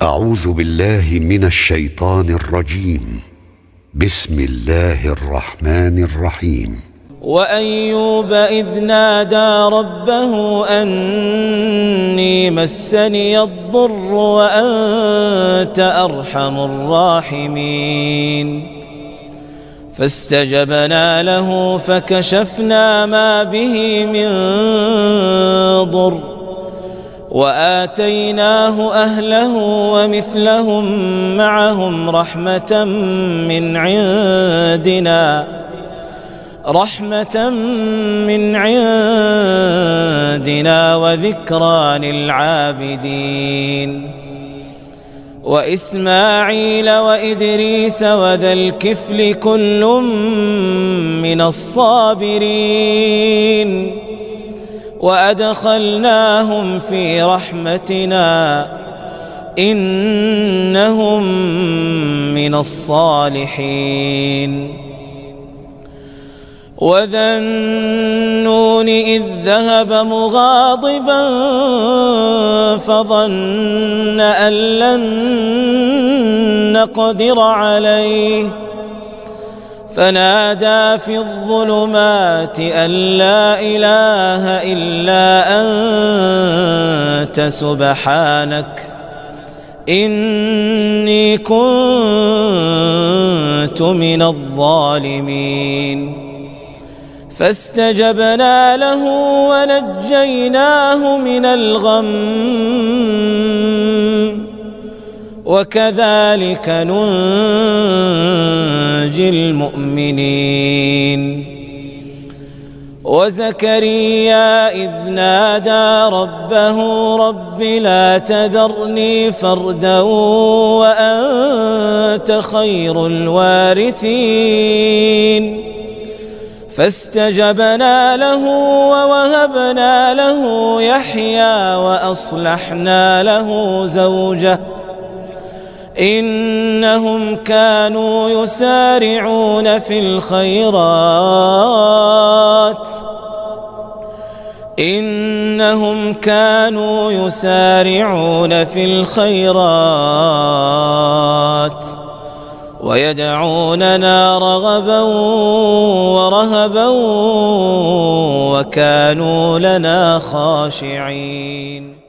أعوذ بالله من الشيطان الرجيم. بسم الله الرحمن الرحيم. وأيوب إذ نادى ربه أني مسني الضر وأنت أرحم الراحمين فاستجبنا له فكشفنا ما به من ضر وآتيناه أهله ومثلهم معهم رحمة من عندنا وذكرى للعابدين وإسماعيل وإدريس وذا الكفل كل من الصابرين وأدخلناهم في رحمتنا إنهم من الصالحين وذا النون إذ ذهب مغاضبا فظن أن لن نقدر عليه فنادى في الظلمات أن لا إله إلا أنت سبحانك إني كنت من الظالمين فاستجبنا له ونجيناه من الغم وكذلك ننجي المؤمنين وزكريا إذ نادى ربه رب لا تذرني فردا وأنت خير الوارثين فاستجبنا له ووهبنا له يحيى وأصلحنا له زوجه إنهم كانوا يسارعون في الخيرات ويدعوننا رغبا ورهبا وكانوا لنا خاشعين.